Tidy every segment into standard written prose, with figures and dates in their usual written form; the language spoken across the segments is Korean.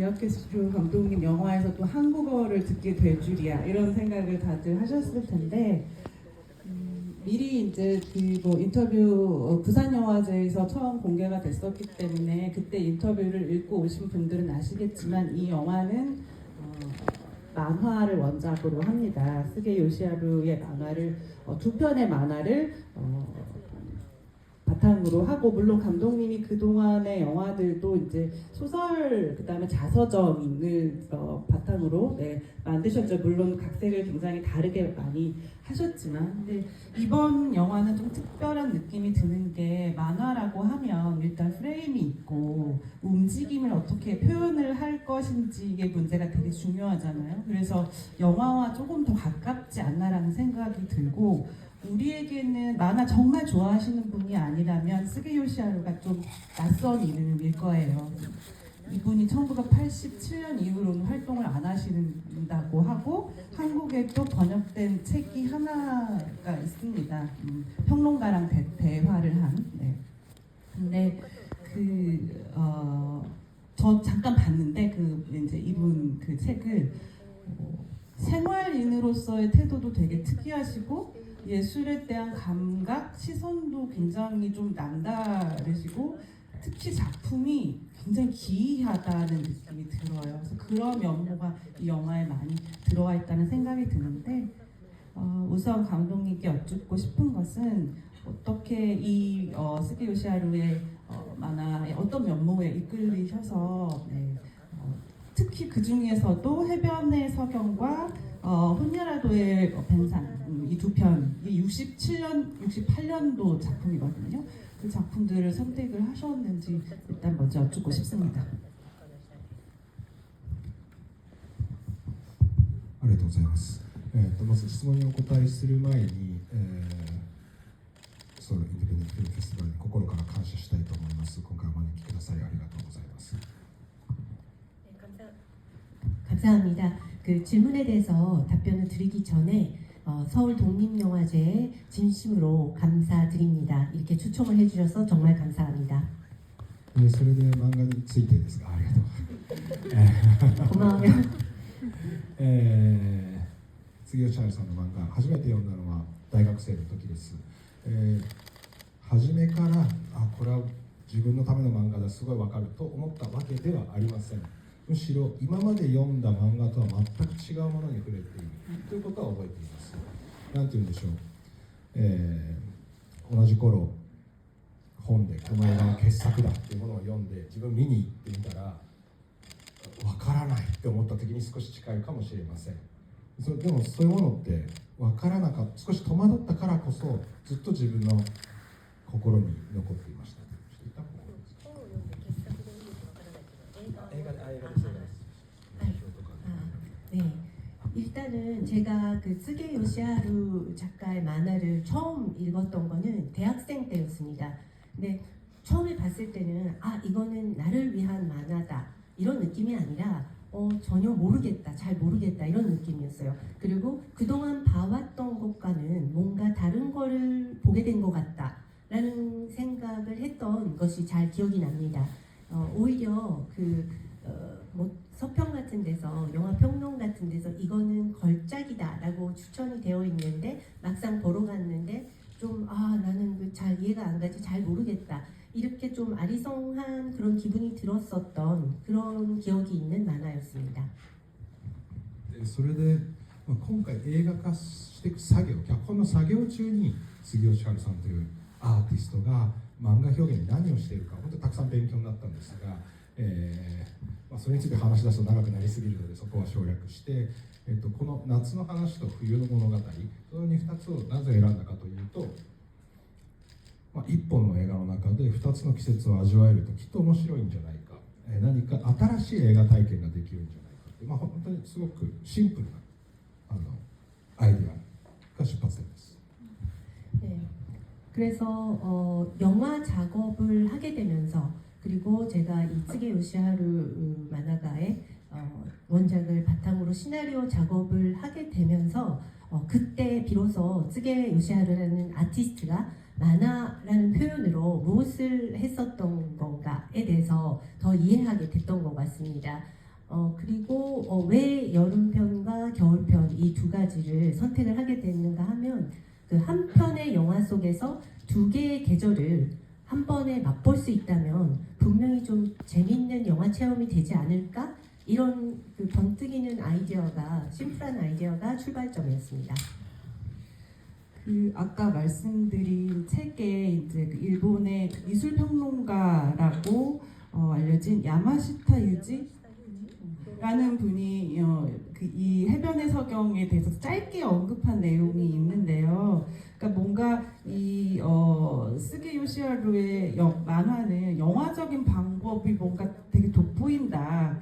기아케스트로 감독님 영화에서 또 한국어를 듣게 될 줄이야 이런 생각을 다들 하셨을 텐데 미리 이제 그뭐 인터뷰 부산 영화제에서 처음 공개가 됐었기 때문에 그때 인터뷰를 읽고 오신 분들은 아시겠지만 이 영화는 만화를 원작으로 합니다. 스게 요시하루의 만화를 두 편의 만화를 바탕으로 하고 물론 감독님이 그 동안의 영화들도 이제 소설 그다음에 자서전을 바탕으로 만드셨죠. 물론 각색을 굉장히 다르게 많이 하셨지만 근데 이번 영화는 좀 특별한 느낌이 드는 게 만화라고 하면 일단 프레임이 있고 움직임을 어떻게 표현을 할 것인지 이게 문제가 되게 중요하잖아요. 그래서 영화와 조금 더 가깝지 않나라는 생각이 들고 우리에게는 만화 정말 좋아하시는 분이 아니라면 스게 요시하루가 좀 낯선 이름일 거예요. 이분이 1987년 이후로는 활동을 안 하신다고 하고 한국에 또 번역된 책이 하나가 있습니다. 평론가랑 대화를 한. 네. 근데 저 잠깐 봤는데 이제 이분 그 책을 생활인으로서의 태도도 되게 특이하시고 예술에 대한 감각, 시선도 굉장히 좀 남다르시고 특히 작품이 굉장히 기이하다는 느낌이 들어요. 그래서 그런 면모가 이 영화에 많이 들어와 있다는 생각이 드는데 우선 감독님께 여쭙고 싶은 것은 어떻게 이 스게 요시하루의 만화의 어떤 면모에 이끌리셔서 특히 그 중에서도 해변의 서경과 혼녀라도의 벤산 이 두 편이 68년도 작품이거든요. 그 작품들을 선택을 하셨는지 일단 먼저 여쭙고 싶습니다. ありがとうございます。まず質問にお答えする前に、ソウルインディペンデントフィルムフェスティバルに心から感謝したいと思います。今回お招きくださりありがとうございます。 감사합니다. 그 질문에 대해서 답변을 드리기 전에 서울 독립영화제에 진심으로 감사드립니다. 이렇게 초청을 해주셔서 정말 감사합니다. それで漫画についてですが、ありがとう。 고마워요. 杉吉春さんの漫画、初めて読んだのは大学生の時です。初めからこれは自分のための漫画だ、すごいわかると思ったわけではありません。むしろ今まで読んだ漫画とは全く違うものに触れているということは覚えています。なんて言うんでしょう、同じ頃本でこの映画の傑作だっていうものを読んで自分見に行ってみたらわからないって思った時に少し近いかもしれません。でもそういうものってわからなかった、少し戸惑ったからこそずっと自分の心に残っていました。네, 일단은 제가 그 스게 요시하루 작가의 만화를 처음 읽었던 거는 대학생 때였습니다. 근데 처음에 봤을 때는 이거는 나를 위한 만화다 이런 느낌이 아니라 전혀 모르겠다, 잘 모르겠다 이런 느낌이었어요. 그리고 그동안 봐왔던 것과는 뭔가 다른 거를 보게 된 것 같다 라는 생각을 했던 것이 잘 기억이 납니다. 오히려 뭐 서평 같은 데서 영화 평론 같은 데서 이거는 걸작이다라고 추천이 되어 있는데 막상 보러 갔는데 좀 나는 잘 이해가 안 가지, 잘 모르겠다 이렇게 좀 아리송한 그런 기분이 들었었던 그런 기억이 있는 만화였습니다. それで今回映画化していく作業、脚本の作業中に杉吉春さんというアーティストが漫画表現に何をしているか本当にたくさん勉強になったんですが、それについて話し出すと長くなりすぎるのでそこは省略して、この夏の話と冬の物語、その2つをなぜ選んだかというと、一本の映画の中で2つの季節を味わえるときっと面白いんじゃないか、何か新しい映画体験ができるんじゃないかって、本当にすごくシンプルなアイデアが出発点です。 네. 그래서 영화 작업을 하게 되면서 그리고 제가 이 스게 요시하루 만화가의 원작을 바탕으로 시나리오 작업을 하게 되면서 그때 비로소 스게 요시하루라는 아티스트가 만화라는 표현으로 무엇을 했었던 건가에 대해서 더 이해하게 됐던 것 같습니다. 그리고 왜 여름편과 겨울편 이 두 가지를 선택을 하게 됐는가 하면 그 한 편의 영화 속에서 두 개의 계절을 한 번에 맛볼 수 있다면 분명히 좀 재밌는 영화 체험이 되지 않을까? 이런 그 번뜩이는 아이디어가 심플한 아이디어가 출발점이었습니다. 그 아까 말씀드린 책에 이제 그 일본의 그 미술 평론가라고 알려진 야마시타 유지라는 분이 그 이 해변의 서경에 대해서 짧게 언급한 내용이 있는데요. 그러니까 뭔가 이 스게 요시하루의 만화는 영화적인 방법이 뭔가 되게 돋보인다.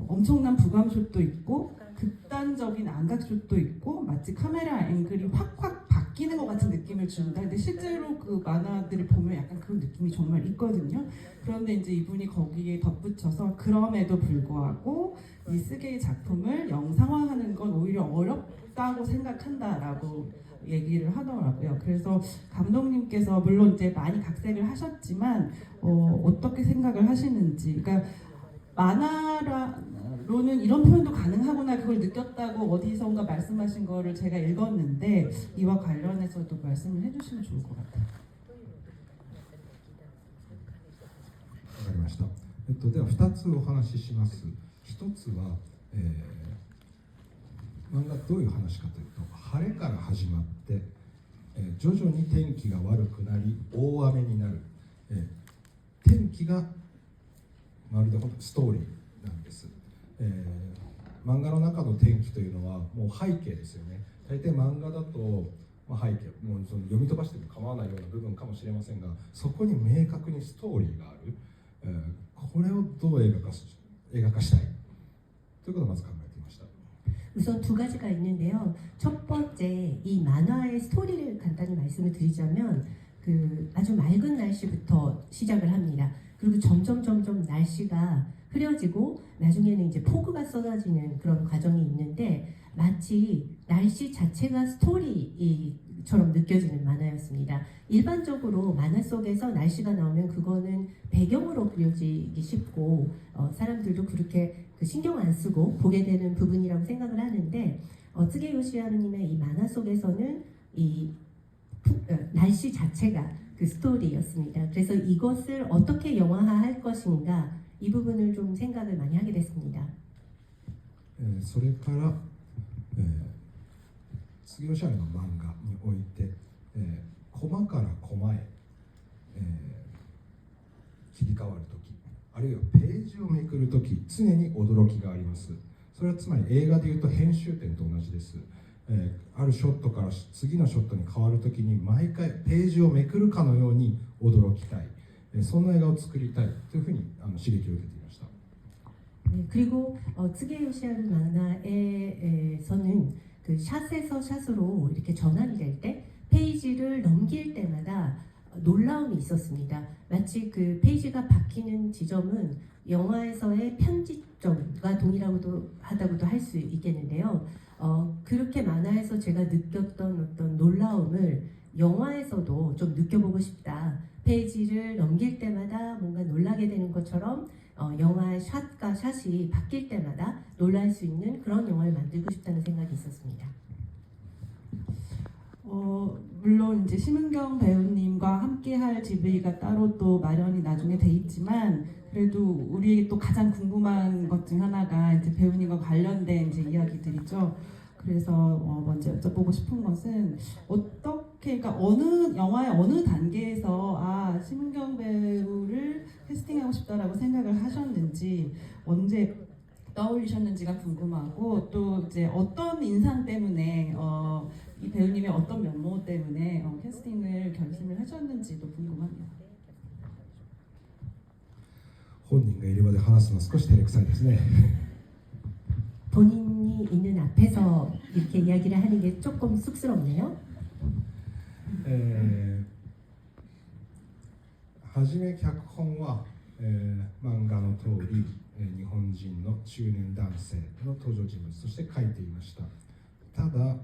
엄청난 부감숏도 있고 극단적인 안각숏도 있고 마치 카메라 앵글이 확확 바뀌는 것 같은 느낌을 준다. 근데 실제로 그 만화들을 보면 약간 그런 느낌이 정말 있거든요. 그런데 이제 이분이 거기에 덧붙여서 그럼에도 불구하고 이 스게의 작품을 영상화하는 건 오히려 어렵다고 생각한다라고 얘기를 하더라고요. 그래서 감독님께서 물론 이제 많이 각색을 하셨지만 어떻게 생각을 하시는지, 그러니까 만화로는 이런 표현도 가능하구나 그걸 느꼈다고 어디선가 말씀하신 거를 제가 읽었는데 이와 관련해서도 말씀을 해주시면 좋을 것 같아요. わかりました。では2つお話しします。1つは、漫画どういう話かというと、晴れから始まって、徐々に天気が悪くなり大雨になる、天気がまるで本当にストーリーなんです、漫画の中の天気というのはもう背景ですよね。大抵漫画だと、背景もうその読み飛ばしても構わないような部分かもしれませんが、そこに明確にストーリーがある、これをどう映画化したいということをまず考えていました。 우선 두 가지가 있는데요. 첫 번째, 이 만화의 스토리를 간단히 말씀을 드리자면 그 아주 맑은 날씨부터 시작을 합니다. 그리고 점점 날씨가 흐려지고 나중에는 이제 폭우가 쏟아지는 그런 과정이 있는데 마치 날씨 자체가 스토리처럼 느껴지는 만화였습니다. 일반적으로 만화 속에서 날씨가 나오면 그거는 배경으로 그려지기 쉽고 사람들도 그렇게 그 신경 안 쓰고 보게 되는 부분이라고 생각을 하는데 쯔게 요시하루님의 이 만화 속에서는 이 날씨 자체가 그 스토리였습니다. 그래서 이것을 어떻게 영화화할 것인가 이 부분을 좀 생각을 많이 하게 됐습니다. それから、杉吉原の漫画において、コマからコマへ、切り替わるとき、あるいはページをめくるとき、常に驚きがあります。それはつまり映画でいうと編集点と同じです。あるショットから次のショットに変わるときに毎回ページをめくるかのように驚きたい、そんな映画を作りたいというふうに刺激を受けていました。 네, 그리고 쯔게 요시하루 만화에서는 그 샷에서 샷으로 이렇게 전환이 될 때 페이지를 넘길 때마다 놀라움이 있었습니다. 마치 그 페이지가 바뀌는 지점은 영화에서의 편집점과 동일하고도 하다고도 할 수 있겠는데요. 그렇게 만화에서 제가 느꼈던 어떤 놀라움을 영화에서도 좀 느껴보고 싶다. 페이지를 넘길 때마다 뭔가 놀라게 되는 것처럼 영화의 샷과 샷이 바뀔 때마다 놀랄 수 있는 그런 영화를 만들고 싶다는 생각이 있었습니다. 물론 이제 심은경 배우님과 함께할 GV가 따로 또 마련이 나중에 돼 있지만 그래도 우리에게 또 가장 궁금한 것 중 하나가 이제 배우님과 관련된 이제 이야기들이죠. 그래서 먼저 여쭤보고 싶은 것은 어떻게, 그러니까 어느 영화의 어느 단계에서 심은경 배우를 캐스팅하고 싶다라고 생각을 하셨는지, 언제 떠올리셨는지가 궁금하고, 또 이제 어떤 인상 때문에 이 배우님의 어떤 면모 때문에 캐스팅을 결심을 하셨는지도 궁금합니다. 本人がいる場で話すのは少し照れくさいですね。 본인이 있는 앞에서 이렇게 이야기를 하는 게 조금 쑥스럽네요. はじめ脚本は、漫画の通り、日本人の中年男性の登場人物として書いていました。ただ、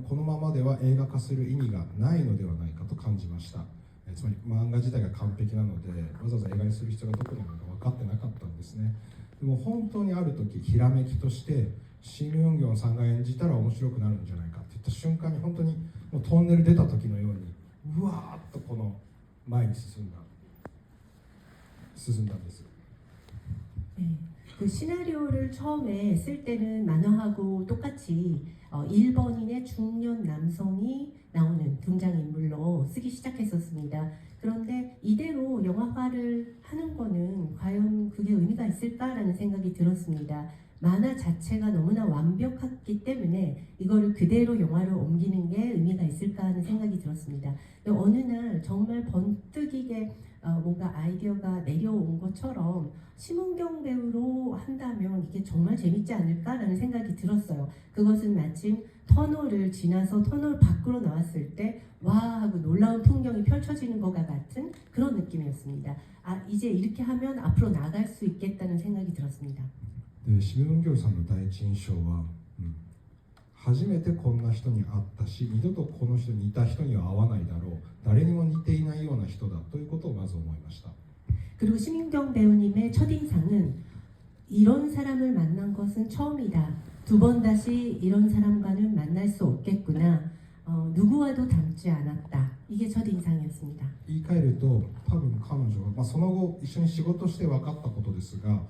このままでは映画化する意味がないのではないかと感じました。つまり漫画自体が完璧なのでわざわざ映画にする必要がどこにあるのか分かってなかったんですね。でも本当にある時ひらめきとしてシム・ヨンギョンさんが演じたら面白くなるんじゃないかって言った瞬間に本当にもうトンネル出た時のようにうわーっとこの前に進んだんです。 네, 그 시나리오를 처음에 쓸 때는 만화하고 똑같이 일본인의 중년 남성이 나오는 등장인물로 쓰기 시작했었습니다. 그런데 이대로 영화화를 하는 거는 과연 그게 의미가 있을까라는 생각이 들었습니다. 만화 자체가 너무나 완벽했기 때문에 이거를 그대로 영화로 옮기는 게 의미가 있을까 하는 생각이 들었습니다. 어느 날 정말 번뜩이게 뭔가 아이디어가 내려온 것처럼 심은경 배우로 한다면 이게 정말 재밌지 않을까라는 생각이 들었어요. 그것은 마침 터널을 지나서 터널 밖으로 나왔을 때 와 하고 놀라운 풍경이 펼쳐지는 것과 같은 그런 느낌이었습니다. 아 이제 이렇게 하면 앞으로 나갈 수 있겠다는 생각이 들었습니다. でシム・ヨンギョンさんの第一印象は、初めてこんな人に会ったし二度とこの人に似た人には会わないだろう誰にも似ていないような人だということをまず思いました。 그리고 심은경 배우님의 첫인상은 이런 사람을 만난 것은 처음이다. 두 번 다시 이런 사람과는 만날 수 없겠구나. 누구와도 닮지 않았다. 이게 첫인상이었습니다. 言い換えると多分彼女は、その後一緒に仕事して分かったことですが、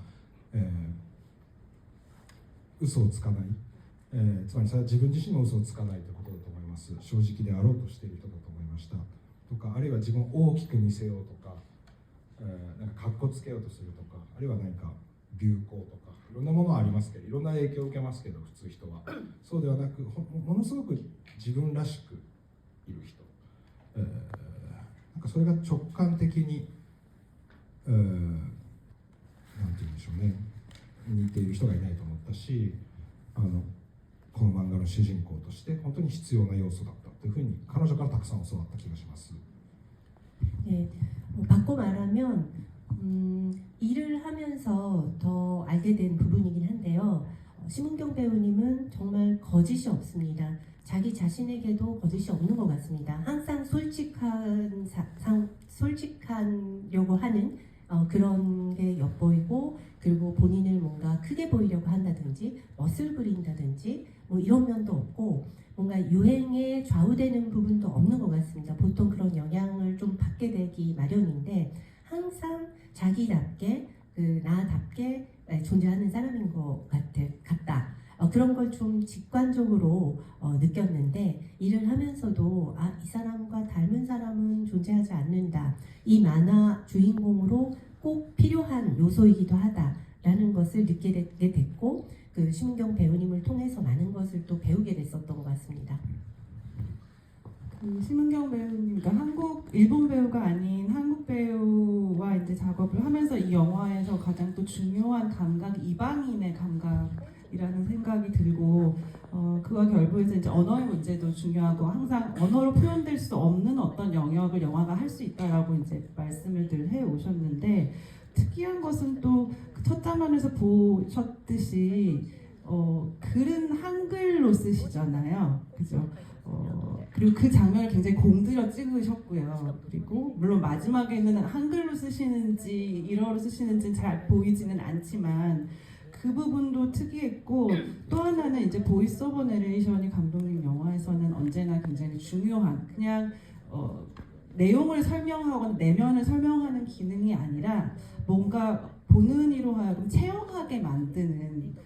嘘をつかない、つまりそれは自分自身も嘘をつかないということだと思います。正直であろうとしている人だと思いましたとか、あるいは自分を大きく見せようとか、なんか格好つけようとするとか、あるいは何か流行とかいろんなものはありますけど、いろんな影響を受けますけど、普通人はそうではなくものすごく自分らしくいる人、なんかそれが直感的に、なんて言うんでしょうね、似ている人がいないと思ったし、この漫画の主人公として本当に必要な要素だったというふうに彼女からたくさん教わった気がします。 네, 바꿔 말하면 일을 하면서 더 알게 된 부분이긴 한데요. 심은경 배우님은 정말 거짓이 없습니다. 자기 자신에게도 거짓이 없는 것 같습니다. 항상 솔직하려고 하는 그런 게 엿보이고, 그리고 본인을 뭔가 크게 보이려고 한다든지 멋을 부린다든지 뭐 이런 면도 없고, 뭔가 유행에 좌우되는 부분도 없는 것 같습니다. 보통 그런 영향을 좀 받게 되기 마련인데 항상 자기답게 나답게 존재하는 사람인 것 같다. 그런 걸 좀 직관적으로 느꼈는데, 일을 하면서도 이 사람과 닮은 사람은 존재하지 않는다. 이 만화 주인공으로 꼭 필요한 요소이기도 하다라는 것을 느끼게 됐고, 그 심은경 배우님을 통해서 많은 것을 또 배우게 됐었던 것 같습니다. 그 심은경 배우님, 그러니까 일본 배우가 아닌 한국 배우와 이제 작업을 하면서 이 영화에서 가장 또 중요한 감각이 이방인의 감각이라는 생각이 들고, 그와 결부해서 이제 언어의 문제도 중요하고, 항상 언어로 표현될 수 없는 어떤 영역을 영화가 할 수 있다라고 이제 말씀을 늘 해 오셨는데, 특이한 것은 또 첫 장면에서 보셨듯이 글은 한글로 쓰시잖아요, 그죠? 그리고 그 장면을 굉장히 공들여 찍으셨고요. 그리고 물론 마지막에는 한글로 쓰시는지 일어로 쓰시는지는 잘 보이지는 않지만 그 부분도 특이했고, 또 하나는 이제 보이스 오버 내레이션이 감독님 영화에서는 언제나 굉장히 중요한, 그냥 내용을 설명하거나 내면을 설명하는 기능이 아니라 뭔가 보는 이로 하여금 체험하게 만드는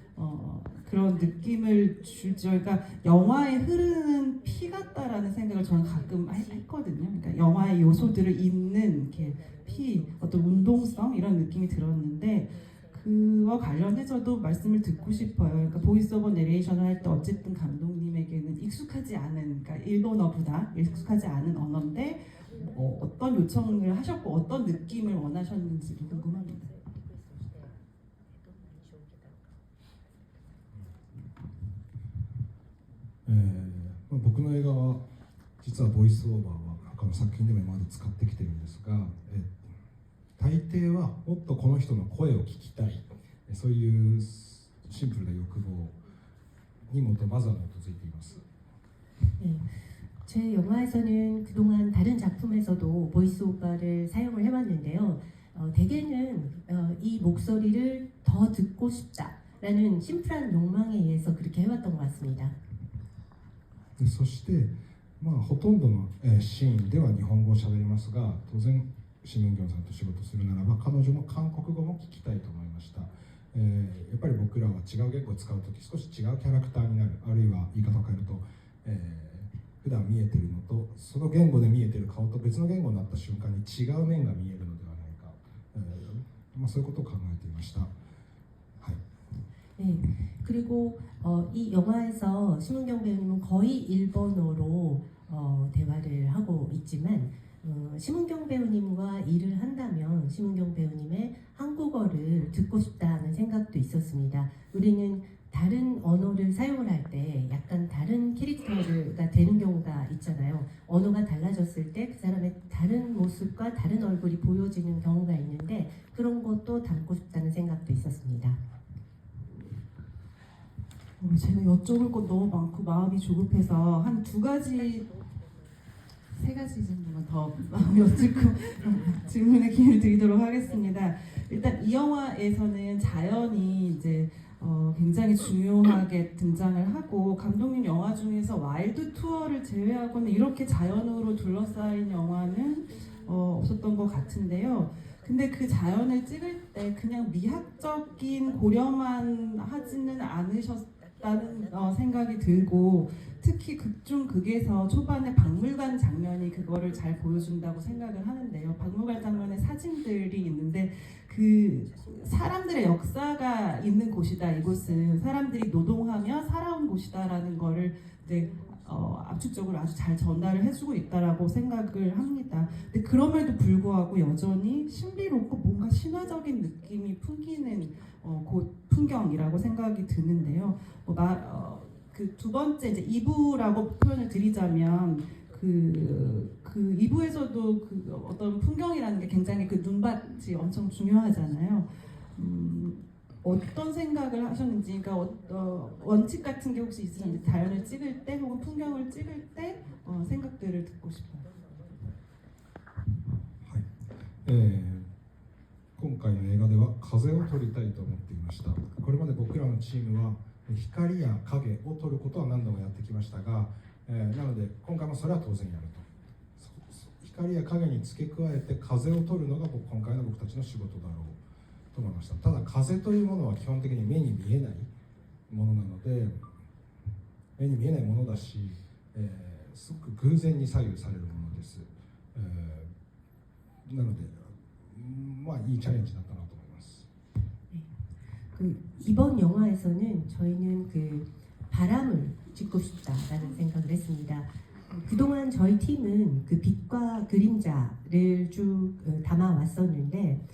그런 느낌을 주죠. 그러니까 영화에 흐르는 피 같다라는 생각을 저는 가끔 했거든요. 그러니까 영화의 요소들을 잇는 이렇게 피, 어떤 운동성 이런 느낌이 들었는데, 그와 관련해서도 말씀을 듣고 싶어요. 그러니까 보이스 오버 내레이션을 할 때 어쨌든 감독님에게는 익숙하지 않은, 그러니까 일본어보다 익숙하지 않은 언어인데 어떤 요청을 하셨고 어떤 느낌을 원하셨는지도 궁금합니다. 네, 僕の映画は実はボイスオーバーは他の作品でも今まで使ってきてるんですが、大抵はもっとこの人の声を聞きたい、そういうシンプルな欲望にまずは基づいています。 네. 제 영화에서는 그동안 다른 작품에서도 보이스오버를 사용을 해왔는데요. 대개는 이 목소리를 더 듣고 싶다라는 심플한 욕망에 의해서 그렇게 해왔던 것 같습니다. でそして、ほとんどの、シーンでは日本語を喋りますが、当然シムンギョンさんと仕事するならば彼女の韓国語も聞きたいと思いました。やっぱり僕らは違う言語を使うとき少し違うキャラクターになる、あるいは言い方を変えると、普段見えているのとその言語で見えている顔と別の言語になった瞬間に違う面が見えるのではないか、そういうことを考えていました。はい。 네, 그리고 이 영화에서 심은경 배우님은 거의 일본어로 대화를 하고 있지만 심은경 배우님과 일을 한다면 심은경 배우님의 한국어를 듣고 싶다는 생각도 있었습니다. 우리는 다른 언어를 사용을 할 때 약간 다른 캐릭터가 되는 경우가 있잖아요. 언어가 달라졌을 때 그 사람의 다른 모습과 다른 얼굴이 보여지는 경우가 있는데 그런 것도 담고 싶다는 생각도 있었습니다. 제가 여쭤볼 것 너무 많고 마음이 조급해서 한 두 가지, 세 가지 정도만 더 여쭙고 질문의 기회를 드리도록 하겠습니다. 일단 이 영화에서는 자연이 이제 굉장히 중요하게 등장을 하고 감독님 영화 중에서 와일드 투어를 제외하고는 이렇게 자연으로 둘러싸인 영화는 없었던 것 같은데요. 근데 그 자연을 찍을 때 그냥 미학적인 고려만 하지는 않으셨다는 생각이 들고 특히 극중 극에서 초반에 박물관 장면이 그거를 잘 보여준다고 생각을 하는데요. 박물관 장면에 사진들이 있는데 그 사람들의 역사가 있는 곳이다. 이곳은 사람들이 노동하며 살아온 곳이다라는 거를 이제 압축적으로 아주 잘 전달을 해주고 있다라고 생각을 합니다. 근데 그럼에도 불구하고 여전히 신비롭고 뭔가 신화적인 느낌이 풍기는 곳 풍경이라고 생각이 드는데요. 그 두 번째 이제 2부라고 표현을 드리자면 그 2부에서도 그 어떤 풍경이라는 게 굉장히 그 눈밭이 엄청 중요하잖아요. 어떤 생각을 하셨는지, 그러니까 원칙 같은 게 혹시 있으신지 자연을 찍을 때 혹은 풍경을 찍을 때 생각들을 듣고 싶어요. 今回の映画では風を撮りたいと思っていました。これまで僕らのチームは光や影を撮ることは何度もやってきましたが、なので今回もそれは当然やると。光や影に付け加えて風を撮るのが今回の僕たちの仕事だろうと思いました。ただ風というものは基本的に目に見えないものなので、目に見えないものだし、すごく偶然に左右されるものです。なので、いいチャレンジだったなと思います。 이번 영화에서는 저희는 그 바람을 찍고 싶다라는 생각을 했습니다. 그동안 저희 팀은 그 빛과 그림자를 쭉 담아왔었는데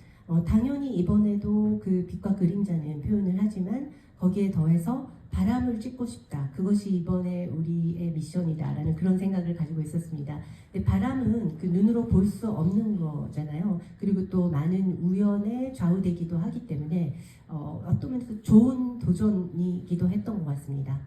당연히 이번에도 그 빛과 그림자는 표현을 하지만 거기에 더해서 바람을 찍고 싶다. 그것이 이번에 우리의 미션이다라는 그런 생각을 가지고 있었습니다. 근데 바람은 그 눈으로 볼 수 없는 거잖아요. 그리고 또 많은 우연에 좌우되기도 하기 때문에 어떤 면에서 좋은 도전이기도 했던 것 같습니다.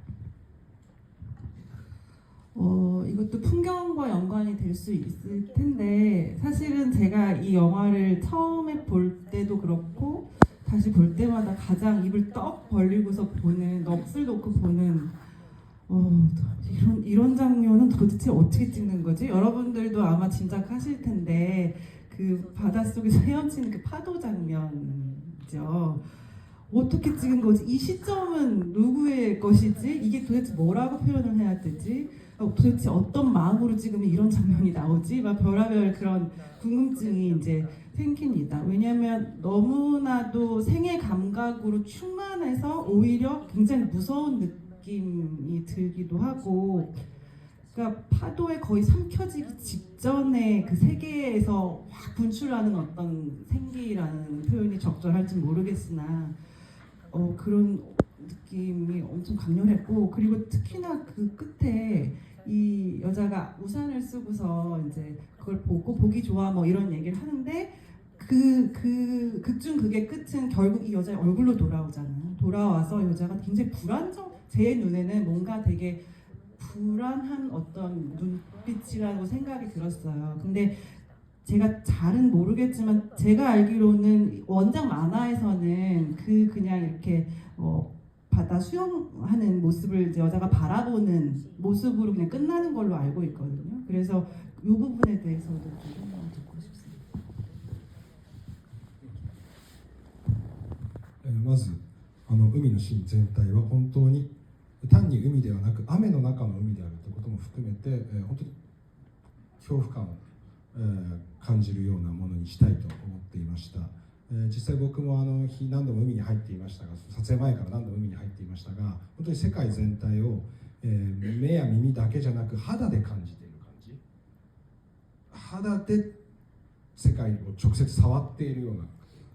이것도 풍경과 연관이 될 수 있을 텐데 사실은 제가 이 영화를 처음에 볼 때도 그렇고 다시 볼 때마다 가장 입을 떡 벌리고서 보는, 넋을 놓고 보는 이런 장면은 도대체 어떻게 찍는 거지? 여러분들도 아마 짐작하실 텐데 그 바닷속에서 헤엄치는 그 파도 장면이죠. 어떻게 찍은 거지? 이 시점은 누구의 것이지? 이게 도대체 뭐라고 표현을 해야 되지? 도대체 어떤 마음으로 찍으면 이런 장면이 나오지? 막 별의별 그런 궁금증이 이제 생깁니다. 왜냐하면 너무나도 생애 감각으로 충만해서 오히려 굉장히 무서운 느낌이 들기도 하고, 그러니까 파도에 거의 삼켜지기 직전에 그 세계에서 확 분출하는 어떤 생기라는 표현이 적절할지 모르겠으나 그런 느낌이 엄청 강렬했고, 그리고 특히나 그 끝에 이 여자가 우산을 쓰고서 이제 그걸 보고 보기 좋아 뭐 이런 얘기를 하는데 그 극중 극의 끝은 결국 이 여자의 얼굴로 돌아오잖아요. 돌아와서 여자가 굉장히 제 눈에는 뭔가 되게 불안한 어떤 눈빛이라고 생각이 들었어요. 근데 제가 잘은 모르겠지만 제가 알기로는 원작 만화에서는 그냥 이렇게 바다 수영하는 모습을 이제 여자가 바라보는 모습으로 그냥 끝나는 걸로 알고 있거든요. 그래서 이 부분에 대해서도 좀 설명 듣고 싶습니다. まず海のシーン全体は本当に単に海ではなく雨の中の海であるということも含めて、本当に恐怖感を、感じるようなものにしたいと思っていました。実際僕も何度も海に入っていましたが、撮影前から何度も海に入っていましたが、本当に世界全体を、目や耳だけじゃなく肌で感じている感じ、肌で世界を直接触っているような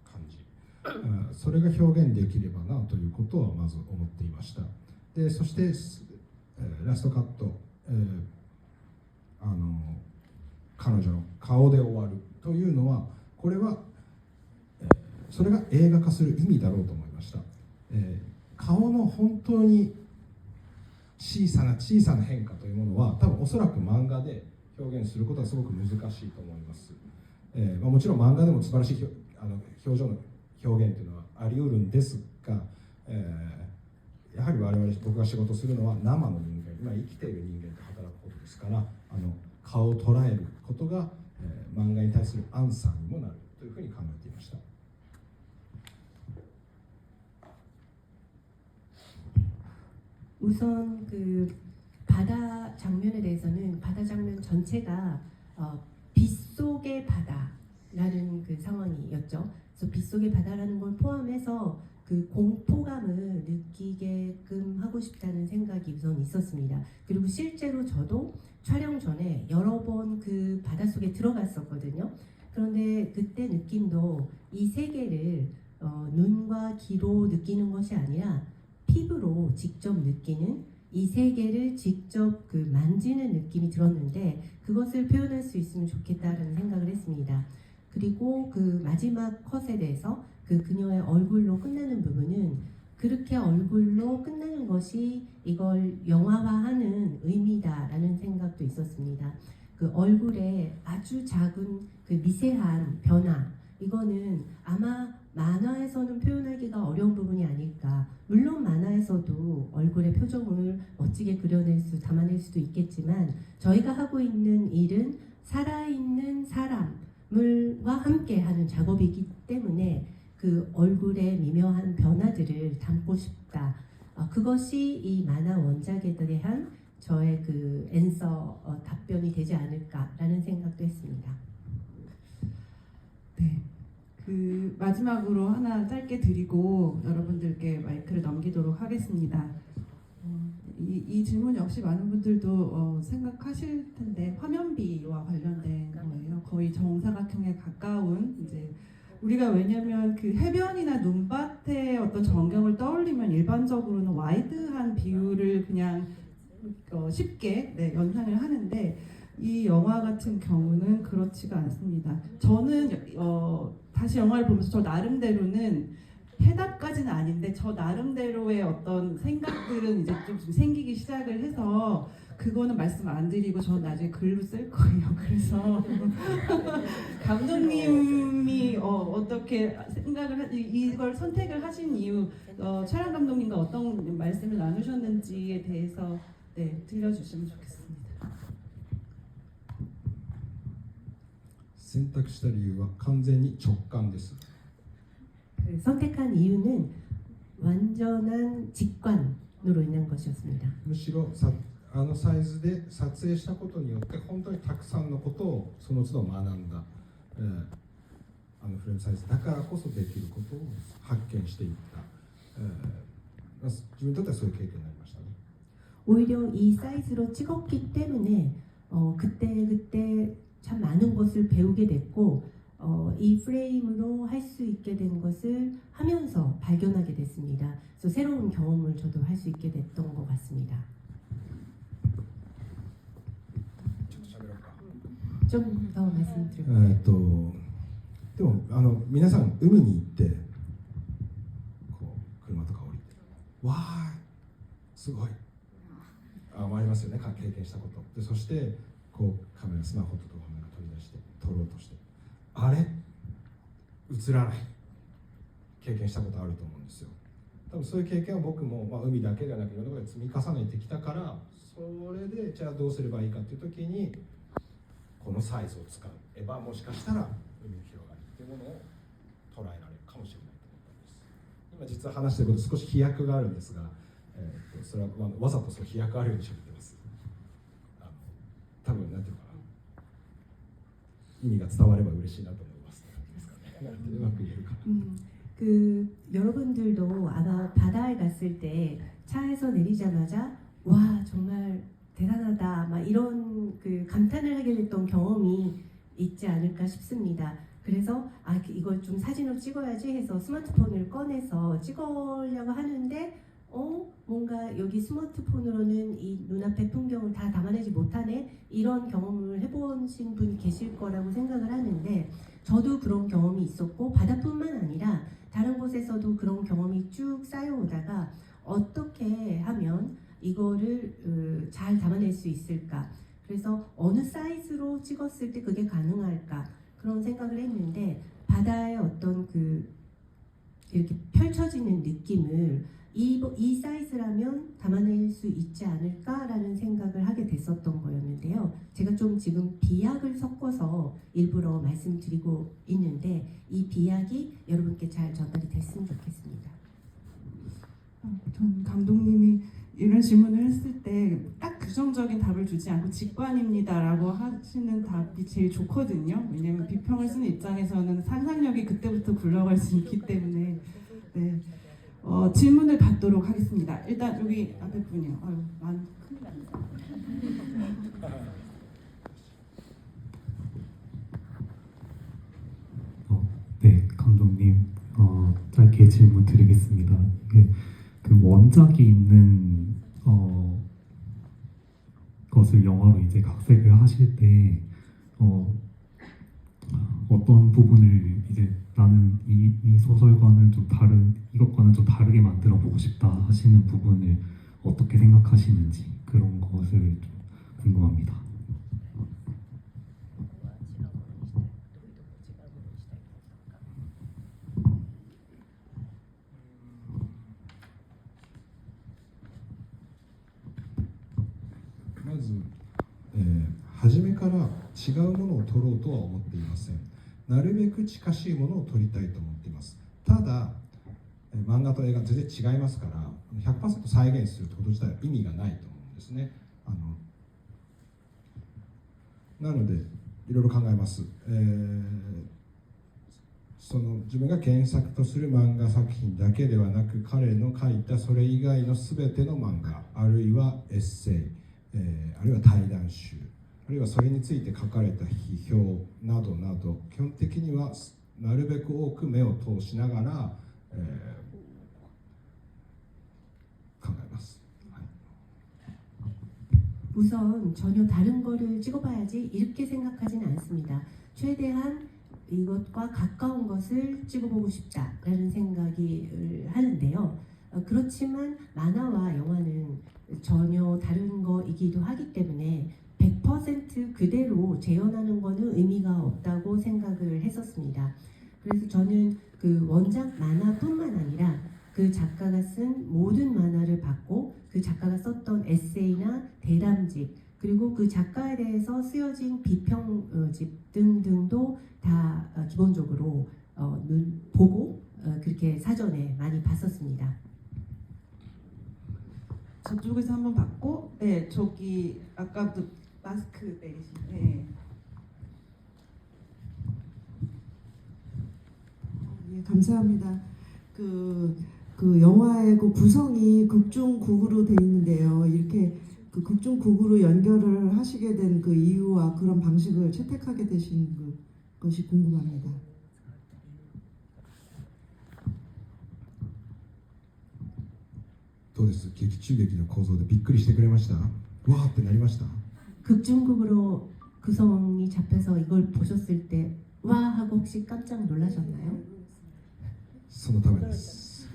感じ、それが表現できればなということはまず思っていました。でそして、ラストカット、彼女の顔で終わるというのは、これはそれが映画化する意味だろうと思いました。顔の本当に小さな変化というものは多分おそらく漫画で表現することはすごく難しいと思います。もちろん漫画でも素晴らしい表情の表現というのはあり得るんですが、やはり僕が仕事するのは生の人間、今生きている人間と働くことですから、顔を捉えることが、漫画に対するアンサーにもなるというふうに考えていました。 우선 그 바다 장면에 대해서는 바다 장면 전체가 빗속의 바다라는 그 상황이었죠. 그래서 빗속의 바다라는 걸 포함해서 그 공포감을 느끼게끔 하고 싶다는 생각이 우선 있었습니다. 그리고 실제로 저도 촬영 전에 여러 번 그 바닷속에 들어갔었거든요. 그런데 그때 느낌도 이 세계를 눈과 귀로 느끼는 것이 아니라 피부로 직접 느끼는, 이 세계를 직접 그 만지는 느낌이 들었는데, 그것을 표현할 수 있으면 좋겠다라는 생각을 했습니다. 그리고 그 마지막 컷에 대해서 그 그녀의 얼굴로 끝나는 부분은 그렇게 얼굴로 끝나는 것이 이걸 영화화하는 의미다라는 생각도 있었습니다. 그 얼굴에 아주 작은 그 미세한 변화, 이거는 아마 만화에서는 표현하기가 어려운 부분이 아닐까. 물론 만화에서도 얼굴의 표정을 멋지게 담아낼 수도 있겠지만, 저희가 하고 있는 일은 살아있는 사람과 함께 하는 작업이기 때문에 그 얼굴의 미묘한 변화들을 담고 싶다. 그것이 이 만화 원작에 대한 저의 그 앤서 답변이 되지 않을까라는 생각도 했습니다. 네. 그 마지막으로 하나 짧게 드리고 여러분들께 마이크를 넘기도록 하겠습니다. 이 질문 역시 많은 분들도 생각하실 텐데, 화면비와 관련된 거예요. 거의 정사각형에 가까운, 이제 우리가 왜냐면 그 해변이나 눈밭의 어떤 전경을 떠올리면 일반적으로는 와이드한 비율을 그냥 쉽게 연상을 하는데, 이 영화 같은 경우는 그렇지가 않습니다. 저는 다시 영화를 보면서 저 나름대로는, 해답까지는 아닌데 저 나름대로의 어떤 생각들은 이제 좀 생기기 시작을 해서, 그거는 말씀 안 드리고 저는 나중에 글로 쓸 거예요. 그래서 감독님이 어떻게 생각을 이걸 선택을 하신 이유, 촬영 감독님과 어떤 말씀을 나누셨는지에 대해서 들려주시면 좋겠습니다. 選択した理由は完全に直感です。 그 선택한 이유는 완전한 직관으로 인한 것이었습니다. むしろあのサイズで撮影したことによって本当にたくさんのことをその都度学んだ、あのフレームサイズだからこそできることを発見していった、自分にとってはそういう経験になりましたね。 오히려 이 사이즈로 찍었기 때문에 그때 참 많은 것을 배우게 됐고, 이 프레임으로 할 수 있게 된 것을 하면서 발견하게 됐습니다. 그래서 새로운 경험을 저도 할 수 있게 됐던 것 같습니다. 좀 더 말씀드릴게요. でも皆さん海に行ってこう車とか降りて、わーすごい、まもありますよね、経験したことで。そしてこうカメラ、スマホとかカメラ取り出して撮ろうとして、あれ映らない、経験したことあると思うんですよ。多分そういう経験を僕も、海だけではなくいろんなところで積み重ねてきたから、それでじゃあどうすればいいかっていう時にこのサイズを使えば、もしかしたら海の広がりっていうものを捉えられるかもしれないと思ったんです。今実は話してること少し飛躍があるんですが、それはわざとそう飛躍あるように喋ってます。多分なんていうのかな、意味が伝われば嬉しいなと思います。ですかね。うまく言えるかな。여러분들도 아마 바다에 갔을 때 차에서 내리자마자 와 정말 대단하다 막 이런 그 감탄을 하게 됐던 경험이 있지 않을까 싶습니다. 그래서 이걸 좀 사진으로 찍어야지 해서 스마트폰을 꺼내서 찍으려고 하는데 뭔가 여기 스마트폰으로는 이 눈앞의 풍경을 다 담아내지 못하네, 이런 경험을 해보신 분이 계실 거라고 생각을 하는데, 저도 그런 경험이 있었고 바다뿐만 아니라 다른 곳에서도 그런 경험이 쭉 쌓여오다가 어떻게 하면 이거를 잘 담아낼 수 있을까, 그래서 어느 사이즈로 찍었을 때 그게 가능할까, 그런 생각을 했는데, 바다의 어떤 그 이렇게 펼쳐지는 느낌을 이 사이즈라면 담아낼 수 있지 않을까라는 생각을 하게 됐었던 거였는데요. 제가 좀 지금 비약을 섞어서 일부러 말씀드리고 있는데, 이 비약이 여러분께 잘 전달이 됐으면 좋겠습니다. 전 감독님이 이런 질문을 했을 때 딱 규정적인 답을 주지 않고 직관입니다라고 하시는 답이 제일 좋거든요. 왜냐하면 비평을 쓰는 입장에서는 상상력이 그때부터 굴러갈 수 있기 때문에. 네. 질문을 받도록 하겠습니다. 일단 여기 앞에 분이요. 많이 큰일 났네. 네, 감독님, 짧게 질문 드리겠습니다. 이게 그 원작이 있는 것을 영화로 이제 각색을 하실 때 어떤 부분을 이제 나는 이 소설과는 좀 다른, 이것과는 좀 다르게 만들어 보고 싶다 하시는 부분을 어떻게 생각하시는지, 그런 것을 좀 궁금합니다.まず、初めから違うものを撮ろうとは思っていません。なるべく近しいものを撮りたいと思っています。ただ、漫画と映画全然違いますから、100% 再現するってこと自体は意味がないと思うんですね。なのでいろいろ考えます。その自分が原作とする漫画作品だけではなく、彼の書いたそれ以外の全ての漫画、あるいはエッセイ、あるいは対談集、あるいはそれについて書かれた批評などなど、基本的にはなるべく多く目を通しながら、考えます。우선 전혀 다른 거를 찍어봐야지 이렇게 생각하지는 않습니다. 최대한 이것과 가까운 것을 찍어보고 싶다라는 생각이 하는데요. 그렇지만 만화와 영화는 전혀 다른 거이기도 하기 때문에 100% 그대로 재현하는 거는 의미가 없다고 생각을 했었습니다. 그래서 저는 그 원작 만화뿐만 아니라 그 작가가 쓴 모든 만화를 봤고, 그 작가가 썼던 에세이나 대담집, 그리고 그 작가에 대해서 쓰여진 비평집 등등도 다 기본적으로 보고 그렇게 사전에 많이 봤었습니다. 저쪽에서 한번 봤고, 네, 저기 아까부터 마스크 내리신, 네. 예, 감사합니다. 그 영화의 그 구성이 극중극으로 돼 있는데요. 이렇게 그 극중극으로 연결을 하시게 된 그 이유와 그런 방식을 채택하게 되신 것이 궁금합니다. どうです？劇中劇の構造でびっくりしてくれました？わーってなりました？ 극중극으로 구성이 잡혀서 이걸 보셨을 때 와 하고 혹시 깜짝 놀라셨나요? そのためです。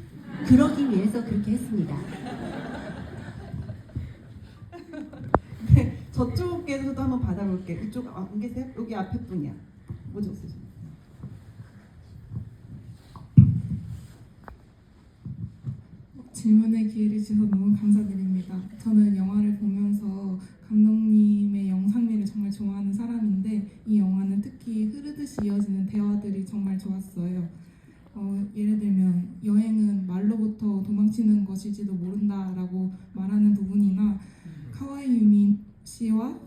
그러기 위해서 그렇게 했습니다. 저쪽에서도 한번 받아볼게. 이쪽 안 계세요? 여기 앞에 분이야. 뭐죠? 질문의 기회를 주셔서 너무 감사드립니다. 저는 영화를 보면서 감독님의 영상미를 정말 좋아하는 사람인데 이 영화는 특히 흐르듯이 이어지는 대화들이 정말 좋았어요. 예를 들면 여행은 말로부터 도망치는 것일지도 모른다라고 말하는 부분이나 카와이 유미 씨와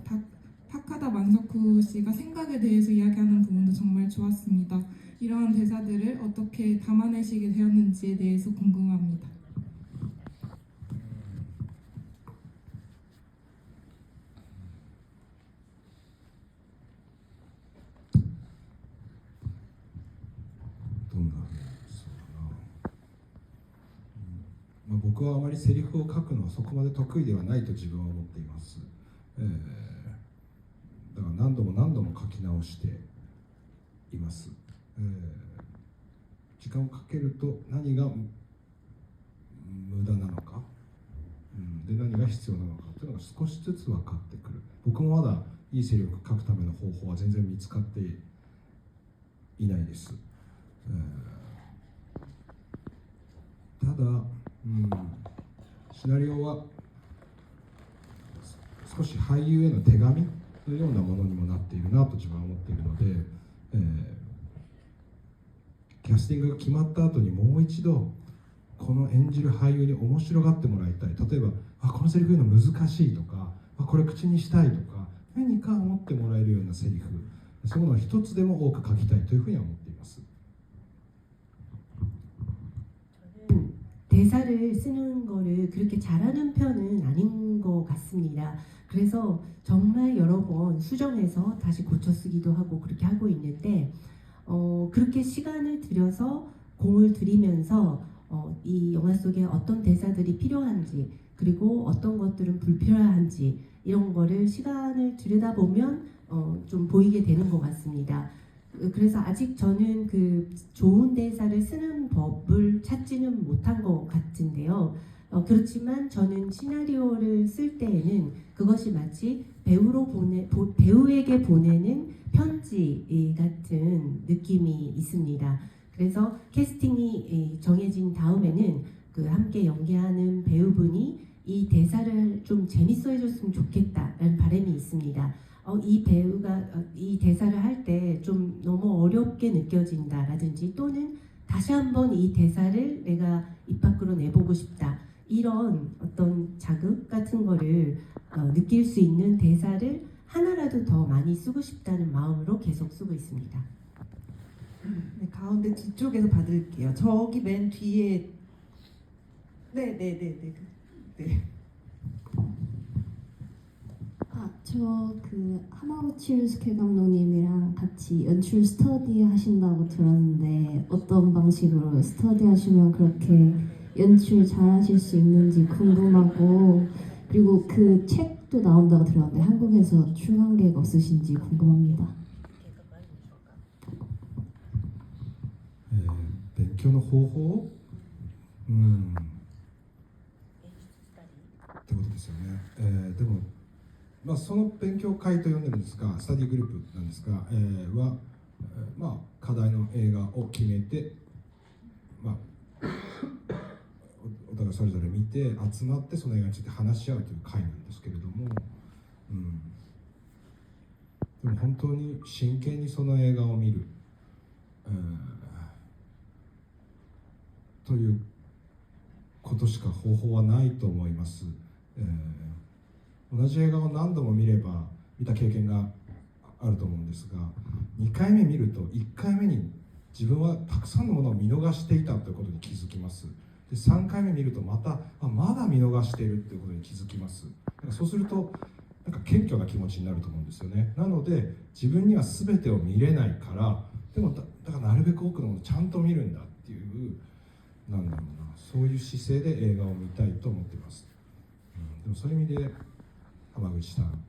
타카다 만사쿠 씨가 생각에 대해서 이야기하는 부분도 정말 좋았습니다. 이러한 대사들을 어떻게 담아내시게 되었는지에 대해서 궁금합니다.僕はあまりセリフを書くのはそこまで得意ではないと自分は思っています、だから何度も何度も書き直しています、時間をかけると何が無駄なのか、で何が必要なのかというのが少しずつ分かってくる。僕もまだいいセリフを書くための方法は全然見つかっていないです、ただシナリオは少し俳優への手紙のようなものにもなっているなと自分は思っているので、キャスティングが決まった後にもう一度この演じる俳優に面白がってもらいたい。例えばこのセリフ言うの難しいとかこれ口にしたいとか何か思ってもらえるようなセリフ、そういうものを一つでも多く書きたいというふうには思っています。 대사를 쓰는 거를 그렇게 잘하는 편은 아닌 것 같습니다. 그래서 정말 여러 번 수정해서 다시 고쳐 쓰기도 하고 그렇게 하고 있는데 그렇게 시간을 들여서 공을 들이면서 이 영화 속에 어떤 대사들이 필요한지 그리고 어떤 것들은 불필요한지 이런 거를 시간을 들여다보면 좀 보이게 되는 것 같습니다. 그래서 아직 저는 그 좋은 대사를 쓰는 법을 찾지는 못한 것 같은데요. 그렇지만 저는 시나리오를 쓸 때에는 그것이 마치 배우에게 보내는 편지 같은 느낌이 있습니다. 그래서 캐스팅이 정해진 다음에는 그 함께 연기하는 배우분이 이 대사를 좀 재밌어 해줬으면 좋겠다라는 바람이 있습니다. 이 배우가 이 대사를 할 때 좀 너무 어렵게 느껴진다라든지 또는 다시 한번 이 대사를 내가 입 밖으로 내보고 싶다 이런 어떤 자극 같은 거를 느낄 수 있는 대사를 하나라도 더 많이 쓰고 싶다는 마음으로 계속 쓰고 있습니다. 네, 가운데 뒤쪽에서 받을게요. 저기 맨 뒤에 네. 저 그 하마우치 류스케 감독님이랑 같이 연출 스터디 하신다고 들었는데 어떤 방식으로 스터디 하시면 그렇게 연출 잘하실 수 있는지 궁금하고 그리고 그 책도 나온다고 들었는데 한국에서 출간 계획 없으신지 궁금합니다. 勉強の方法ってことですよね。でもその勉強会と呼んでるんですが、スタディグループなんですが、課題の映画を決めて、お互いそれぞれ見て集まってその映画について話し合うという会なんですけれども、でも本当に真剣にその映画を見る、ということしか方法はないと思います。同じ映画を何度も見れば見た経験があると思うんですが、2回目見ると1回目に自分はたくさんのものを見逃していたということに気づきます。で3回目見るとまだ見逃しているということに気づきます。そうすると謙虚な気持ちになると思うんですよね。なので自分には全てを見れないから、でもだからなるべく多くのものをちゃんと見るんだっていうそういう姿勢で映画を見たいと思っています。でもそういう意味で浜口さん、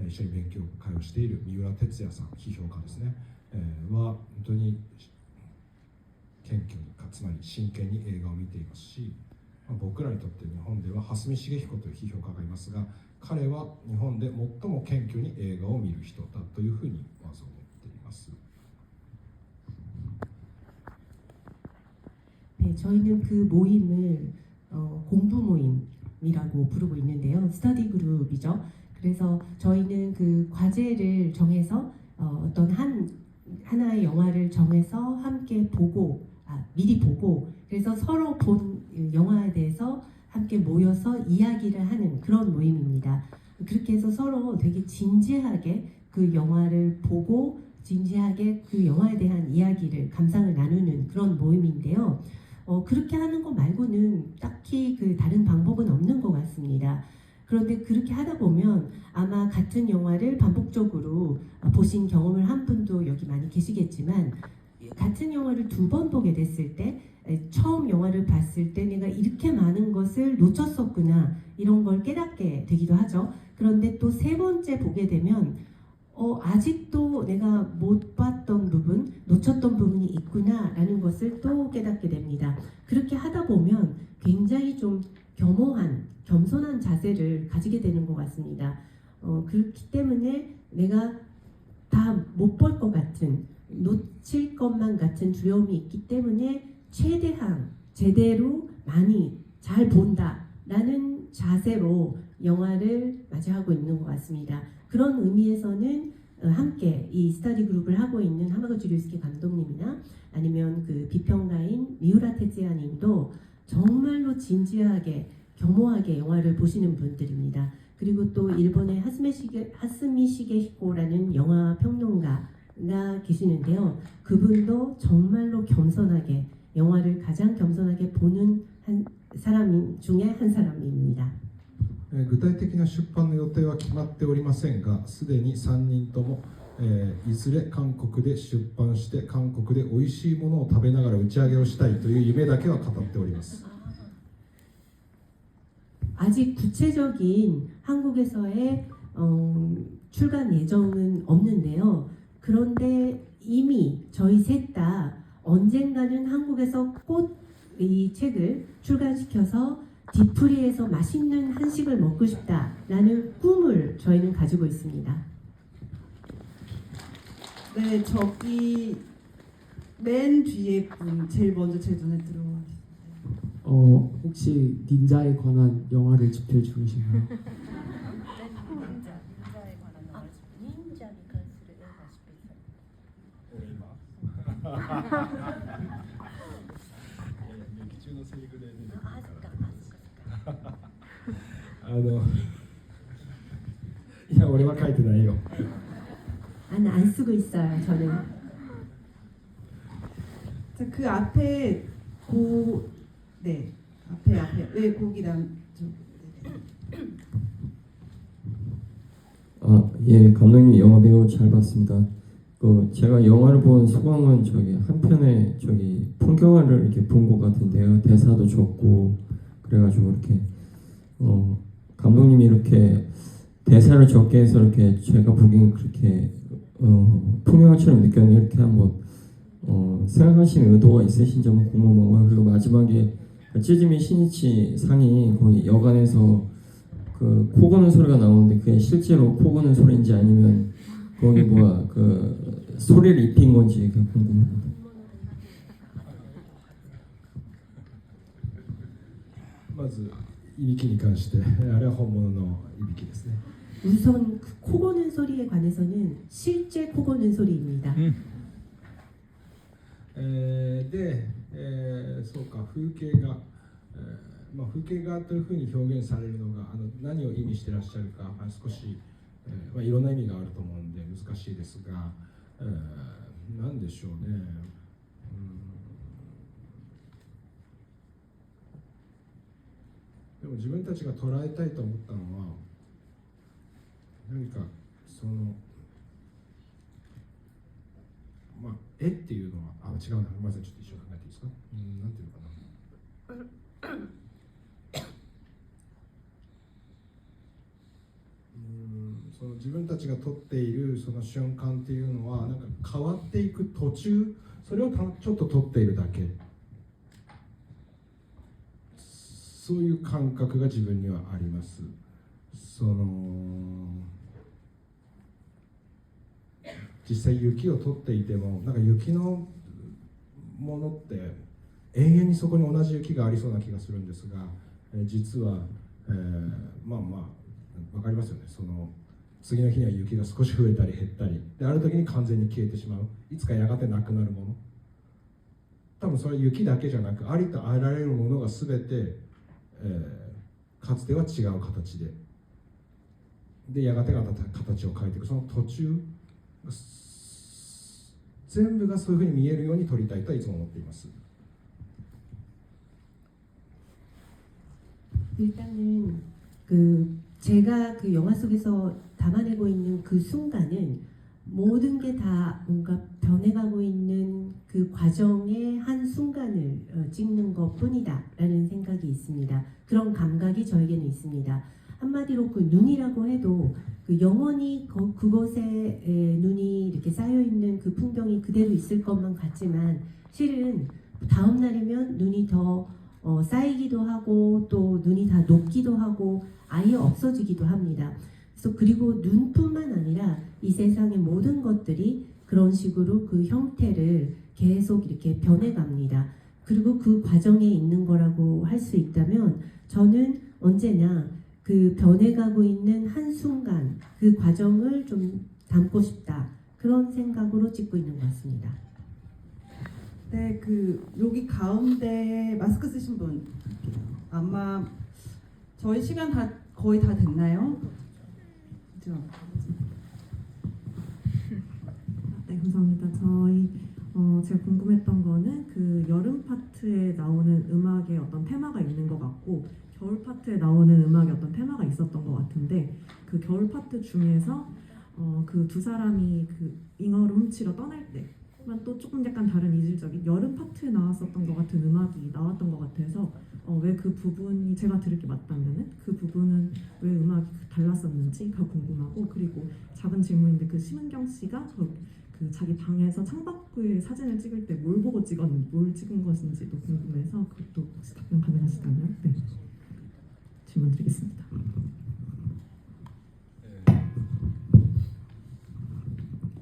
一緒に勉強会をしている三浦哲也さん、批評家ですね、は本当に謙虚につまり真剣に映画を見ていますし、僕らにとって日本では蓮見茂彦という批評家がいますが、彼は日本で最も謙虚に映画を見る人だというふうにまず思っています。 네, 저희는 그 모임을 공부 모임이라고 부르고 있는데요. 스터디 그룹이죠. 그래서 저희는 그 과제를 정해서 어떤 하나의 영화를 정해서 함께 보고 미리 보고 그래서 서로 본 영화에 대해서 함께 모여서 이야기를 하는 그런 모임입니다. 그렇게 해서 서로 되게 진지하게 그 영화를 보고 진지하게 그 영화에 대한 이야기를 감상을 나누는 그런 모임인데요. 그렇게 하는 거 말고는 딱히 그 다른 방법은 없는 것 같습니다. 그런데 그렇게 하다 보면 아마 같은 영화를 반복적으로 보신 경험을 한 분도 여기 많이 계시겠지만 같은 영화를 2번 보게 됐을 때 처음 영화를 봤을 때 내가 이렇게 많은 것을 놓쳤었구나 이런 걸 깨닫게 되기도 하죠. 그런데 또 3번째 보게 되면 아직도 내가 못 봤던 부분, 놓쳤던 부분이 있구나 라는 것을 또 깨닫게 됩니다. 그렇게 하다 보면 굉장히 좀 겸손한 자세를 가지게 되는 것 같습니다. 그렇기 때문에 내가 다 못 볼 것 같은, 놓칠 것만 같은 두려움이 있기 때문에 최대한 제대로 많이 잘 본다라는 자세로 영화를 맞이하고 있는 것 같습니다. 그런 의미에서는 함께 이 스터디 그룹을 하고 있는 하마구치 류스케 감독님이나 아니면 그 비평가인 미우라 테츠야 님도 정말로 진지하게 겸허하게 영화를 보시는 분들입니다. 그리고 또 일본의 하스미 시게히코라는 영화 평론가가 계시는데요. 그분도 정말로 겸손하게 영화를 가장 겸손하게 보는 사람 중에 한 사람입니다. 具体的な出版の予定は決まっておりませんが、すでに3人とも、いずれ韓国で出版して韓国で美味しいものを食べながら打ち上げをしたいという夢だけは語っております。 아직 구체적인 한국에서의 출간 예정은 없는데요. 그런데 이미 저희 셋 다 언젠가는 한국에서 꼭 이 책을 출간시켜서 디프리에서 맛있는 한식을 먹고 싶다라는 꿈을 저희는 가지고 있습니다. 네, 저기 맨 뒤에 분 제일 먼저 제 눈에 들어왔어요. 혹시 닌자에 관한 영화를 집필 중이신가요? 야, 俺は書いてないよ. 안 쓰고 있어요. 저는. 자, 그 앞에 네, 앞에 네, 거기랑 예, 감독님 영화 배우 잘 봤습니다. 제가 영화를 본 소감은 한 편의 풍경화를 이렇게 본 것 같은데요. 대사도 좋고 그래가지고 이렇게 감독님이 이렇게 대사를 적게 해서 이렇게 제가 보기엔 그렇게 풍경화처럼 느꼈는데 이렇게 한번 생각하시는 의도가 있으신 점은 궁금하고요. 그리고 마지막에 찌즈미 시니치 상이 거기 여관에서 그 코 고는 소리가 나오는데 그게 실제로 코 고는 소리인지 아니면 거기 그 소리를 입힌 건지 그게 궁금합니다. まずいびきに関してあれは本物のいびきですね。 우선 그 코 고는 소리에 관해서는 실제 코 고는 소리입니다. で、そうか風景画、風景画というふうに表現されるのが何を意味してらっしゃるか、少し、いろんな意味があると思うんで難しいですが、何でしょうね。でも自分たちが捉えたいと思ったのは何か絵っていうのは違うな、ごめんなさい、ちょっと一緒に考えていいですか。なんていうのかな。その自分たちが撮っているその瞬間っていうのはなんか変わっていく途中、それをちょっと撮っているだけ、そういう感覚が自分にはあります。その実際雪を取っていてもなんか雪のものって永遠にそこに同じ雪がありそうな気がするんですが、実は、まあまあ分かりますよね。その次の日には雪が少し増えたり減ったりで、ある時に完全に消えてしまう、いつかやがてなくなるもの、多分それは雪だけじゃなくありとあらゆるものが全て、かつては違う形でやがて形を変えていく、その途中全部がそういうふうに見えるように撮りたいとはいつも思っています。 일단은 제가 그 영화 속에서 담아내고 있는 그 순간은 모든 게 다 뭔가 변해가고 있는 그 과정의 한 순간을 찍는 것뿐이다라는 생각이 있습니다. 그런 감각이 저에게는 있습니다. 한마디로 그 눈이라고 해도 그 영원히 그곳에 눈이 이렇게 쌓여 있는 그 풍경이 그대로 있을 것만 같지만 실은 다음 날이면 눈이 더 쌓이기도 하고 또 눈이 다 녹기도 하고 아예 없어지기도 합니다. 그래서 그리고 눈뿐만 아니라 이 세상의 모든 것들이 그런 식으로 그 형태를 계속 이렇게 변해갑니다. 그리고 그 과정에 있는 거라고 할 수 있다면 저는 언제나 그 변해가고 있는 한순간 그 과정을 좀 담고 싶다. 그런 생각으로 찍고 있는 것 같습니다. 네, 여기 가운데 마스크 쓰신 분 아마 저희 시간 거의 다 됐나요? 그죠? 네, 감사합니다. 제가 궁금했던 거는 그 여름 파트에 나오는 음악에 어떤 테마가 있는 것 같고 겨울 파트에 나오는 음악에 어떤 테마가 있었던 것 같은데 그 겨울 파트 중에서 그 두 사람이 그 잉어를 훔치러 떠날 때 또 조금 약간 다른 이질적인 여름 파트에 나왔었던 것 같은 음악이 나왔던 것 같아서 왜 그 부분이 제가 들을 게 맞다면은 그 부분은 왜 음악이 달랐었는지가 궁금하고, 그리고 작은 질문인데 그 심은경 씨가 그 자기 방에서 창밖에 사진을 찍을 때 뭘 보고 뭘 찍은 것인지도 궁금해서 그것도 혹시 답변 가능하시다면 네 질문 드리겠습니다.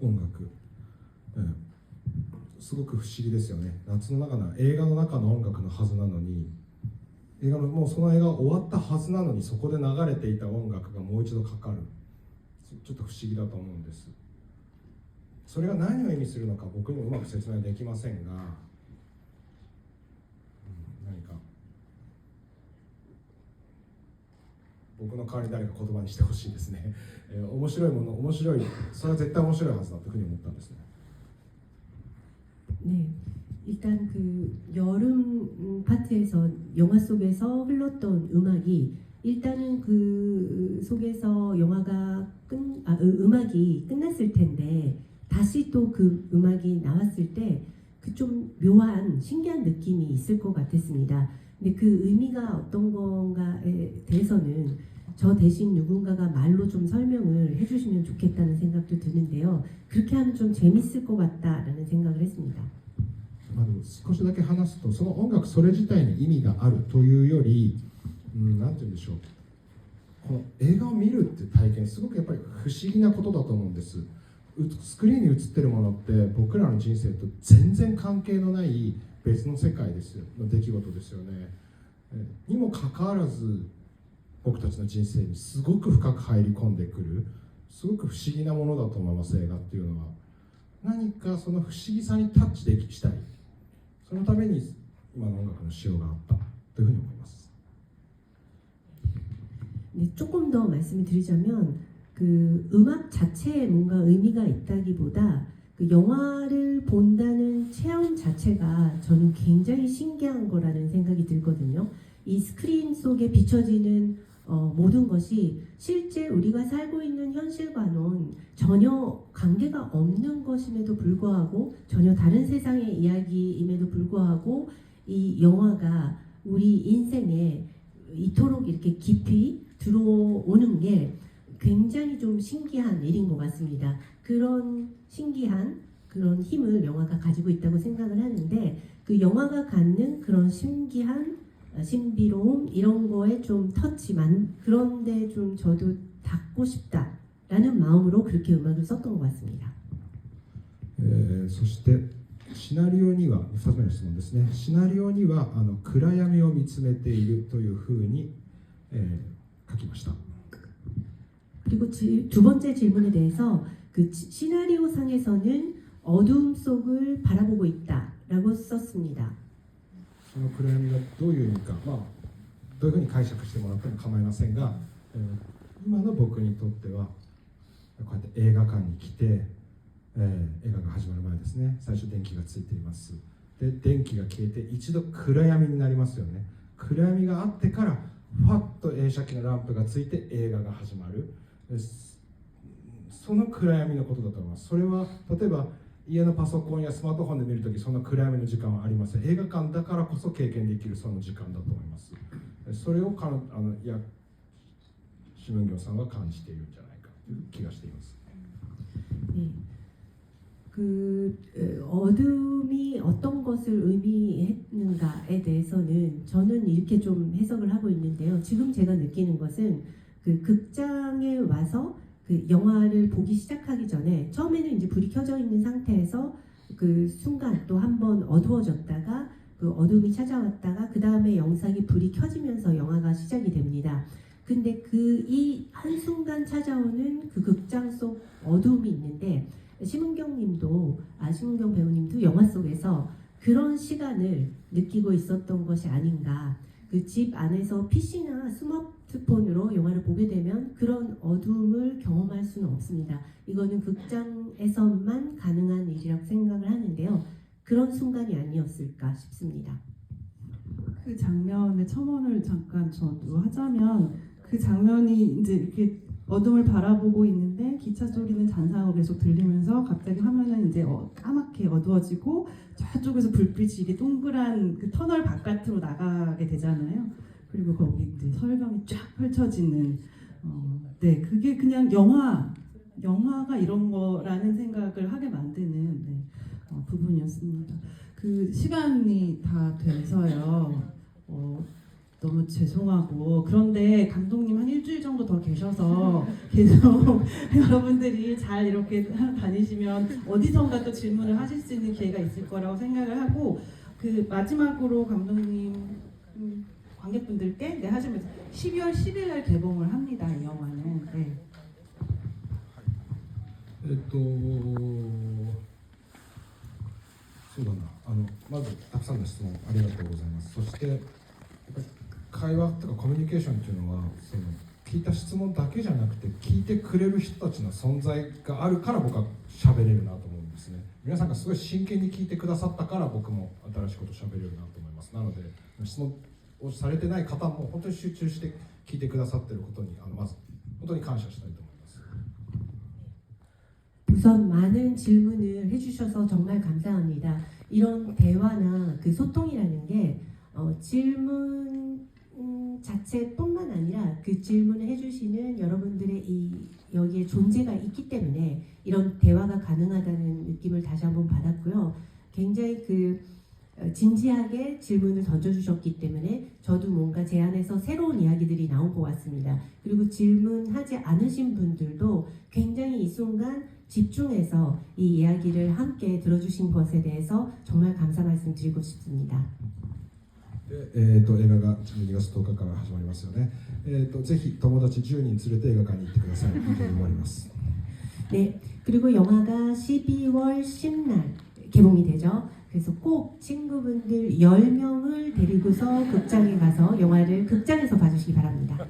音楽、すごく不思議ですよね。夏の中の映画の中の音楽のはずなのに、もうその映画が終わったはずなのにそこで流れていた音楽がもう一度かかる、ちょっと不思議だと思うんです。それが何を意味するのか僕にもうまく説明できませんが、何か僕の代わりに誰か言葉にしてほしいですね。面白いもの、面白い、それは絶対面白いはずだというふうに思ったんですね。 네, 일단 그 여름 파트에서 영화 속에서 흘렀던 음악이 일단은 그 속에서 영화가 음악이 끝났을 텐데 다시 또 그 음악이 나왔을 때 그 좀 묘한 신기한 느낌이 있을 것 같았습니다. 근데 그 의미가 어떤 건가에 대해서는 저 대신 누군가가 말로 좀 설명을 해주시면 좋겠다는 생각도 드는데요. 그렇게 하면 좀 재밌을 것 같다라는 생각을 했습니다. 少しだけ話すと、その音楽それ自体に意味があるというより、なんて言うんでしょう、この映画を見るっていう体験すごくやっぱり不思議なことだと思うんです。スクリーンに映ってるものって僕らの人生と全然関係のない別の世界ですよ、の出来事ですよね。にもかかわらず僕たちの人生にすごく深く入り込んでくる、すごく不思議なものだと思います。映画っていうのは何かその不思議さにタッチしたい、そのために今の音楽の使用があったというふうに思います。 네, 조금 더 말씀을 드리자면 그 음악 자체에 뭔가 의미가 있다기보다 그 영화를 본다는 체험 자체가 저는 굉장히 신기한 거라는 생각이 들거든요. 이 스크린 속에 비춰지는 모든 것이 실제 우리가 살고 있는 현실과는 전혀 관계가 없는 것임에도 불구하고 전혀 다른 세상의 이야기임에도 불구하고 이 영화가 우리 인생에 이토록 이렇게 깊이 들어오는 게 굉장히 좀 신기한 일인 것 같습니다. 그런 신기한 그런 힘을 영화가 가지고 있다고 생각을 하는데 그 영화가 갖는 그런 신기한 신비로움 이런 거에 좀 터치만 그런데 좀 저도 닿고 싶다라는 마음으로 그렇게 음악을 썼던 것 같습니다. そしてシナリオには2つ目の質問ですね。シナリオには暗闇を見つめているというふうに、書きました。 그리고 두 번째 질문에 대해서 그 시나리오 상에서는 어두움 속을 바라보고 있다라고 썼습니다. その暗闇がどういう意味か、どういうふうに解釈してもらっても構いませんが、今の僕にとってはこうやって映画館に来て、映画が始まる前ですね、最初電気がついています。で電気が消えて一度暗闇になりますよね。暗闇があってからファッと映写機のランプがついて映画が始まる。その暗闇のことだと思います。それは例えば家のパソコンやスマートフォンで見るとき、そんな暗闇の時間はありません。映画館だからこそ経験できるその時間だと思います。それをシムンギョンさんは感じているんじゃないかという気がしています。 네. 어둠이 어떤 것을 의미했는가에 대해서는 저는 이렇게 좀 해석을 하고 있는데요. 지금 제가 느끼는 것은 그 극장에 와서 그 영화를 보기 시작하기 전에 처음에는 이제 불이 켜져 있는 상태에서 그 순간 또 한 번 어두워졌다가 그 어둠이 찾아왔다가 그 다음에 영상이 불이 켜지면서 영화가 시작이 됩니다. 근데 그 이 한순간 찾아오는 그 극장 속 어둠이 있는데 심은경 배우님도 영화 속에서 그런 시간을 느끼고 있었던 것이 아닌가. 그 집 안에서 PC나 스마트폰으로 영화를 보게 되면 그런 어둠을 경험할 수는 없습니다. 이거는 극장에서만 가능한 일이라고 생각을 하는데요. 그런 순간이 아니었을까 싶습니다. 그 장면의 첨언을 잠깐 저도 하자면 그 장면이 이제 이렇게 어둠을 바라보고 있는데 기차 소리는 잔상으로 계속 들리면서 갑자기 화면은 이제 까맣게 어두워지고 저쪽에서 불빛이 이게 동그란 그 터널 바깥으로 나가게 되잖아요. 그리고 거기 이제 설경이 쫙 펼쳐지는 네 그게 그냥 영화가 이런 거라는 생각을 하게 만드는 부분이었습니다. 그 시간이 다 돼서요. 너무 죄송하고 그런데 감독님 한 일주일 정도 더 계셔서 계속 여러분들이 잘 이렇게 다니시면 어디선가 또 질문을 하실 수 있는 기회가 있을 거라고 생각을 하고 그 마지막으로 감독님 관객분들께 하시면서 12월 10일 날 개봉을 합니다. 이 영화는. 네. そうだな、まずたくさんの質問ありがとうございます。そして会話とかコミュニケーションというのはその聞いた質問だけじゃなくて聞いてくれる人たちの存在があるから僕は喋れるなと思うんですね。皆さんがすごい真剣に聞いてくださったから僕も新しいことを喋れるなと思います。なので質問をされてない方も本当に集中して聞いてくださっていることにまず本当に感謝したいと思います。 우선 많은 질문을 해주셔서 정말 감사합니다. 이런 대화나 그 소통이라는 게 질문 자체뿐만 아니라 그 질문을 해주시는 여러분들의 여기에 존재가 있기 때문에 이런 대화가 가능하다는 느낌을 다시 한번 받았고요. 굉장히 그 진지하게 질문을 던져주셨기 때문에 저도 뭔가 제 안에서 새로운 이야기들이 나온 것 같습니다. 그리고 질문하지 않으신 분들도 굉장히 이 순간 집중해서 이 이야기를 함께 들어주신 것에 대해서 정말 감사 말씀드리고 싶습니다. 映画が12月10日から始まりますよね。ぜひ友達10人連れて映画館に行ってくださいと思います。 네, 그리고 영화가 12월 10날 개봉이 되죠. 그래서 꼭 친구분들 10명을 데리고서 극장에 가서 영화를 극장에서 봐주시기 바랍니다.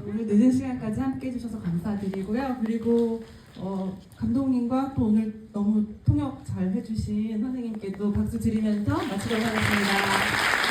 오늘 늦은 시간까지 함께 해주셔서 감사드리고요. 그리고 감독님과 또 오늘 너무 통역 잘 해주신 선생님께도 박수 드리면서 마치도록 하겠습니다.